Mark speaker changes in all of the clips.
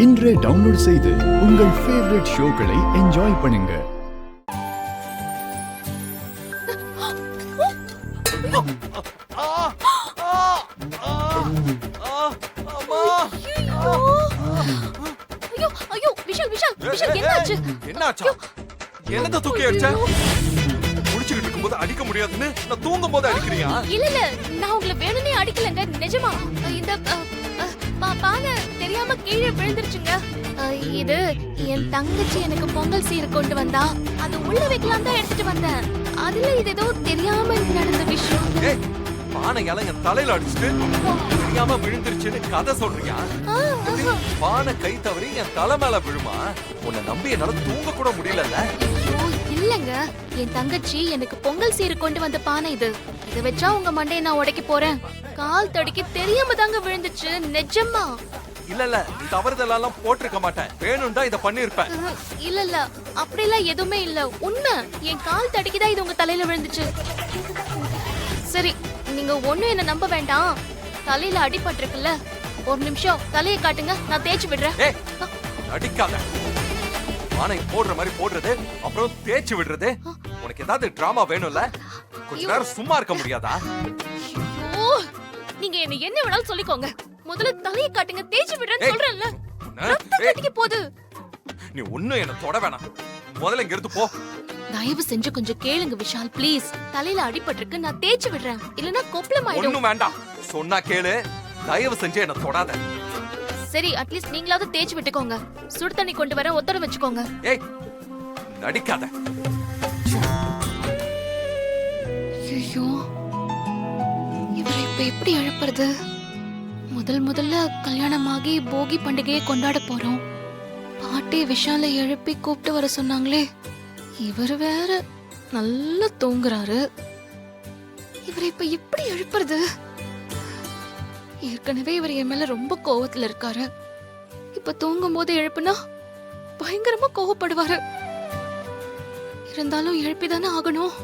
Speaker 1: இன்றே டவுன்லோட் செய்து உங்கள் ஃபேவரட் ஷோக்களை என்ஜாய் பண்ணுங்க.
Speaker 2: ஐயோ விஷால் விஷால் விஷால் என்னாச்சு?
Speaker 3: என்னாச்சு? என்னத தூக்கி அடிச்ச? முடிச்சிட்டு இருக்கும்போது அடிக்க முடியாதுன்னு நான் தூங்கும்போது அடிக்கறியா?
Speaker 2: இல்ல நான் உங்களை வேணும்னே அடிக்கலங்க, நிஜமா. இந்த பானை தெரியாம கீழே விழுந்துருச்சுங்க. இது என் தங்கச்சி எனக்கு பொங்கல் சீர் கொண்டு வந்தா, அது உள்ள வைக்கலாம் தான் எடுத்துட்டு வந்தேன். அதுல இது ஏதோ தெரியாம நடந்த விஷயம்.
Speaker 3: ஏய், பானையால என் தலையில அடிச்சிட்டு தெரியாம விழுந்துருச்சுன்னு கதை சொல்றியா? பானை கை தவறி என் தலை மேல விழுமா? உன்னை நம்பி என்னால தூங்க கூட முடியலல்ல.
Speaker 2: இல்லங்க, என் தங்கச்சி எனக்கு பொங்கல் சீர் கொண்டு வந்த பானை இது. இத வச்சா உங்க மண்டையை நான் உடைக்க போறேன். கால் தடுக்கி தெரியாம தாங்க விழுந்துச்சு, நிஜமா.
Speaker 3: இல்ல தவறுதெல்லாம் போட்டிருக்க மாட்டேன், வேணும்டா இத பண்ணிருப்பேன்.
Speaker 2: இல்ல அப்படிலாம் எதுவுமே இல்ல, உண்மை. என் கால் தடுக்கிதான் இது உங்க தலையில விழுந்துச்சு. சரி, நீங்க ஒண்ணும் என்ன நம்ப வேண்டாம். தலையில அடிபட்டிருக்குல்ல, ஒரு நிமிஷம் தலையை காட்டுங்க, நான் தேய்ச்சி விடுறேன்.
Speaker 3: அடிக்காத. பானை போடுற மாதிரி போடுறது, அப்புறம் தேய்ச்சி விடுறது. உனக்கு ஏதாவது டிராமா வேணும்ல? கொஞ்ச நேரம் சும்மா இருக்க முடியாதா?
Speaker 2: நீங்க என்ன வேணாலும் சொல்லிக்கோங்க, முதல்ல தலையை காட்டுங்க, தேய்ச்சி விடுறேன்னு சொல்றேன்ல. ரத்தம் போகுது.
Speaker 3: நீ ஒண்ணும் என்ன தொட வேணாம், முதல்ல இங்க இருந்து போ.
Speaker 2: தயவு செஞ்சு கொஞ்சம் கேளுங்க விஷால், ப்ளீஸ். தலையில அடிபட்டிருக்கு, நான் தேய்ச்சி விடுறேன், இல்லனா கொப்பளம் ஆயிடும்.
Speaker 3: ஒண்ணும் வேண்டாம், சொன்னா கேளு. தயவு செஞ்சு என்ன தொடாத.
Speaker 2: சரி, அட்லீஸ்ட் நீங்களாவது தேய்ச்சி விட்டுக்கோங்க. சுடு தண்ணி கொண்டு வர ஒத்தர வச்சுக்கோங்க.
Speaker 3: ஏய், நடிக்காத.
Speaker 2: ஐயோ, இவரை இப்ப எப்படி எழுப்புறது? முதல்ல கல்யாணமாகி போகி பண்டிகையை கொண்டாட போறோம். பாட்டி விஷாலை எழுப்பி கூப்பிட்டு வர சொன்னாங்களே, இவர் வேற நல்லா தூங்குறாரு. இவரை இப்ப எப்படி எழுப்புறது? ஏற்கனவே இவர் என் மேல ரொம்ப கோவத்துல இருக்காரு. இப்ப தூங்கும் போது எழுப்புனா பயங்கரமா கோவப்படுவாரு. இருந்தாலும் எழுப்பிதானே ஆகணும்.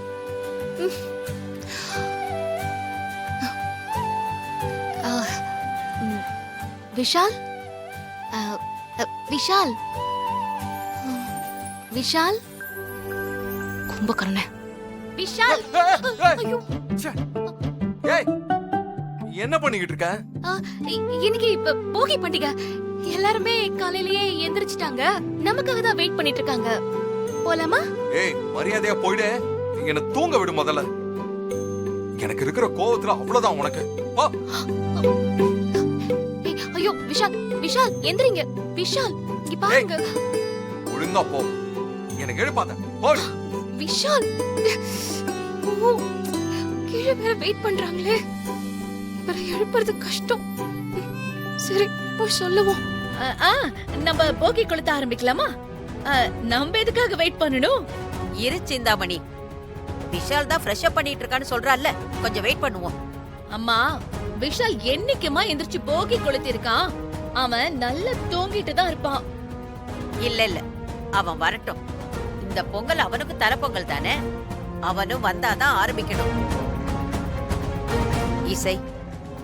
Speaker 2: விஷால், விஷால், விஷால், கும்பகர்ண விஷால். ஐயோ,
Speaker 3: ஏய், என்ன பண்ணிக்கிட்டு இருக்க?
Speaker 2: இன்னைக்கு போகி பண்டிகை. எல்லாருமே காலையிலேயே எந்திரிச்சிட்டாங்க, நமக்காக தான் வெயிட் பண்ணிட்டு இருக்காங்க. போலாமா?
Speaker 3: ஏய், மரியாதையா போயிடு. என்ன தூங்க விடு முதல்ல. எனக்கு இருக்கிற கோவத்துல அவ்வளவுதான் உனக்கு. போ.
Speaker 2: ஐயோ விஷால், விஷால் எந்திரிங்க. விஷால், இங்க பாருங்க.
Speaker 3: ஒழுங்கா போ, எனக்கு எழுப்பாத. போ.
Speaker 2: விஷால், கீழே வேற வெயிட் பண்றாங்களே, இவரை எழுப்புறது கஷ்டம். சரி, போய் சொல்லுவோம்.
Speaker 4: நம்ம போகி கொளுத்த ஆரம்பிக்கலாமா? நம்ம எதுக்காக வெயிட் பண்ணணும்?
Speaker 5: இரு சிந்தாமணி, விஷால் தான் ஃப்ரெஷ் அப் பண்ணிட்டு இருக்கான்னு சொல்றான்ல, கொஞ்சம் வெயிட் பண்ணுவோம்.
Speaker 4: அம்மா, விஷால் என்னைக்குமா எந்திரிச்சு போகி கொளுத்தி இருக்கான்? அவன் நல்லா தூங்கிட்டு தான் இருப்பான்.
Speaker 5: இல்ல அவன் வரட்டும். இந்த பொங்கல் அவனுக்கு தரப்பொங்கல் தானே, அவனும் வந்தாதான் ஆரம்பிக்கணும். இசை,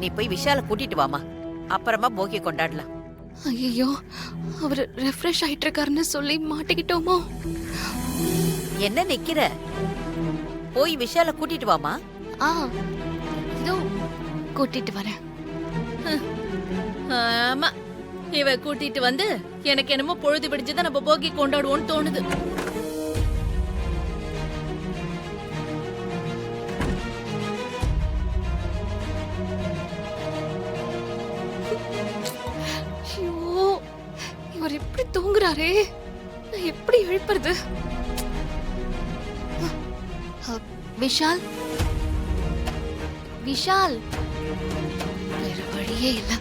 Speaker 5: நீ போய் விஷால கூட்டிட்டு வாமா, அப்புறமா போகி கொண்டாடலாம்.
Speaker 2: ஐயோ, அவரு ரெஃப்ரெஷ் ஆயிட்டு இருக்காருன்னு சொல்லி மாட்டிக்கிட்டோமோ?
Speaker 5: என்ன நிக்கிற? போய் விஷால கூட்டிட்டு வாமா.
Speaker 2: இதோ கூட்டிட்டு வரேன்.
Speaker 4: ஆமா, இவ கூட்டிட்டு வந்து எனக்கு என்னமோ பொழுது விடிஞ்சதான் நம்ம போகி கொண்டாடுவோம்னு தோணுது.
Speaker 2: இவர் எப்படி தூங்குறாரே, நான் எப்படி எழுப்புறது? விஷால், விஷால், வேற வழியே இல்ல.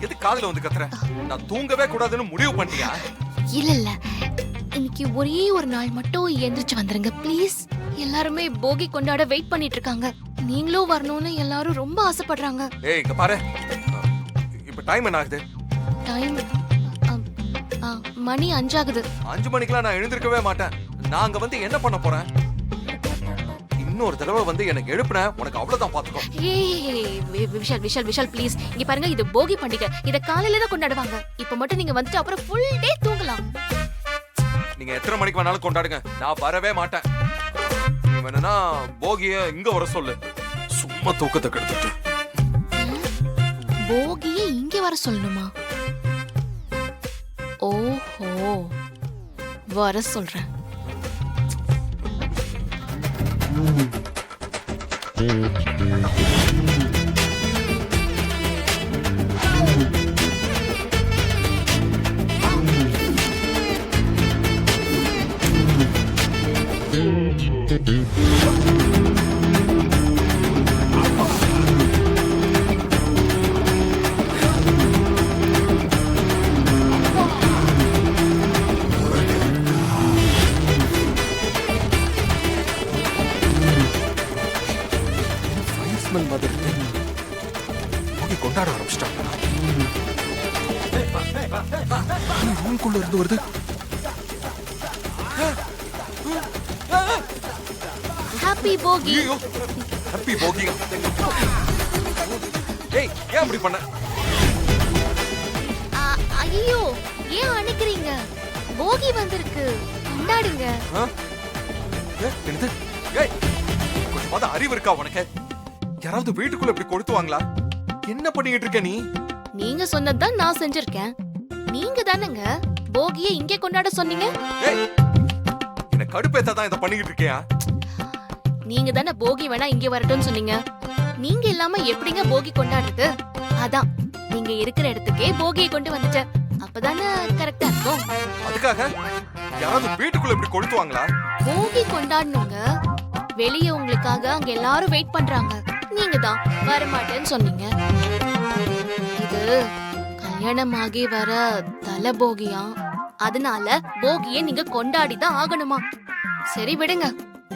Speaker 3: எது காதுல வந்து கத்துற? நான் தூங்கவே கூடாதுன்னு முடிவு பண்ணிட்டியா?
Speaker 2: இல்ல, இன்னைக்கு ஒரே ஒரு நாள் மட்டும் எந்திரிச்சு வந்துருங்க ப்ளீஸ். எல்லாருமே போகி கொண்டாட வெயிட் பண்ணிட்டு இருக்காங்க. நீங்களும் வரணும்னு எல்லாரும் ரொம்ப ஆசைப்படுறாங்க.
Speaker 3: ஏய், இங்க பாரு, இப்ப டைம் என்ன ஆகுது?
Speaker 2: டைம் மணி 5 ஆகுது.
Speaker 3: 5 மணிக்கெல்லாம் நான் எழுந்திருக்கவே மாட்டேன். நான் அங்க வந்து என்ன பண்ண போறேன்? இன்னொரு தடவை வந்து எனக்கு எழுப்புன உனக்கு அவ்வளவுதான் பாத்துக்கோ.
Speaker 2: ஏய் விஷால் விஷால் விஷால் ப்ளீஸ் இங்க பாருங்க, இது போகி பண்டிகை. இத காலையில தான் கொண்டாடுவாங்க. இப்ப மட்டும் நீங்க வந்துட்டு அப்புறம் ஃபுல் டே தூங்கலாம்.
Speaker 3: நீங்க எத்தனை மணிக்கு வேணாலும் கொண்டாடுங்க, நான் வரவே மாட்டேன். நீ வேணும்னா போகிய இங்க வர சொல்லு, சும்மா தூக்கத்தை கெடுத்துட்டு.
Speaker 2: போகியை இங்க வர சொல்லணுமா? ஓஹோ, வர சொல்றேன்.
Speaker 3: ஃபயர்ஸ்மேன் மாதிரி போகி கொண்டாட ஆரம்பிச்சிட்டாங்க. ரூம்குள்ள இருந்து வருது.
Speaker 2: ஹாப்பி போகி.
Speaker 3: ஐயோ, ஹாப்பி போகி. ஏய், ஏன் அப்படி பண்ண?
Speaker 2: ஐயோ, ஏன் அணைக்கிறீங்க? போகி வந்திருக்கு, கொண்டாடுங்க.
Speaker 3: ஆ? என்னது? ஏய், கொஞ்சமாவது அறிவு இருக்கா உனக்கு? யாராவது வீட்டுக்குள்ள இப்படி கொளுத்துவாங்களா? என்ன பண்ணிட்டு இருக்க நீ?
Speaker 2: நீங்க சொன்னதுதான் நான் செஞ்சிருக்கேன். நீங்க தானங்க போகியை இங்கே கொண்டாட சொன்னீங்க.
Speaker 3: ஏய், என்ன கடுப்பேத்த தான் இதை பண்ணிக்கிட்டு இருக்கியா?
Speaker 2: நீங்க தானே போகி வேணா இங்கே வரட்டும்னு சொன்னீங்க. நீங்க இல்லாம எப்படிங்க போகி கொண்டாடுறது? அதான் நீங்க இருக்கிற இடத்துக்கே போகியை கொண்டு வந்துட்டேன். அப்பதானே கரெக்டா இருக்கும்.
Speaker 3: அதுக்காக யாராவது வீட்டுக்குள்ள இப்படி கொளுத்துவாங்களா?
Speaker 2: போகி கொண்டாடணுங்க. வெளியே உங்களுக்காக அங்க எல்லாரும் வெயிட் பண்றாங்க. நீங்க தான் வரமாட்டேன்னு சொன்னீங்க. இது கல்யாணமாகி வர தல போகியா, அதனால போகியை நீங்க கொண்டாடி தான் ஆகணுமா? சரி விடுங்க,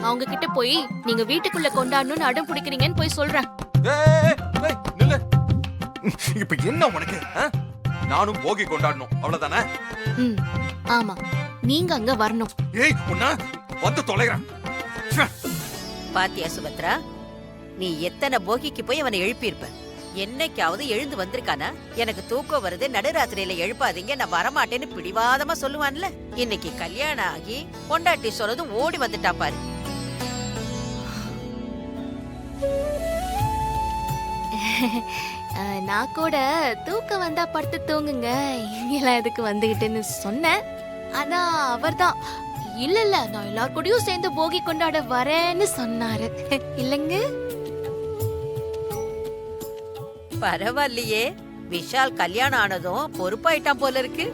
Speaker 2: அவங்க கிட்ட போய் நீங்க வீட்டுக்குள்ள கொண்டாடணும்னு அடம் பிடிக்கிறீங்கன்னு போய் சொல்றேன்.
Speaker 3: ஏய், ஏய், நில்லு. இப்ப என்ன உனக்கு? ஆ? நானும் போகி கொண்டாடணும், அவ்வளவுதானே?
Speaker 2: ம், ஆமா, நீங்க அங்க வரணும்.
Speaker 3: ஏய், உன்ன வந்து தொலைறேன்.
Speaker 5: பாத்தியா சுபத்ரா, நீ எத்தனை போகிக்கு போய் அவனை எழுப்பியிருப்ப. என்னைக்காவது எழுந்து வந்திருக்கானா? எனக்கு தூக்கம் வருது, நடுராத்திரியில எழுப்பாதீங்க, நான் வரமாட்டேன்னு பிடிவாதமா சொல்லுவான்ல. இன்னைக்கு கல்யாணம் ஆகி பொண்டாட்டி சொன்னதும் ஓடி வந்துட்டா பாரு.
Speaker 2: நான் கூட தூக்கம் வந்தா படுத்து தூங்குங்க, இங்கெல்லாம் எதுக்கு வந்துகிட்டுன்னு சொன்னேன். ஆனா அவர்தான் இல்ல இல்ல நான் எல்லார் கூடயும் சேர்ந்து போகி கொண்டாட வரேன்னு சொன்னாரு. இல்லங்க,
Speaker 5: பரவாயில்லையே, விஷால் கல்யாணம் ஆனதும் பொறுப்பாயிட்டான் போல இருக்கு.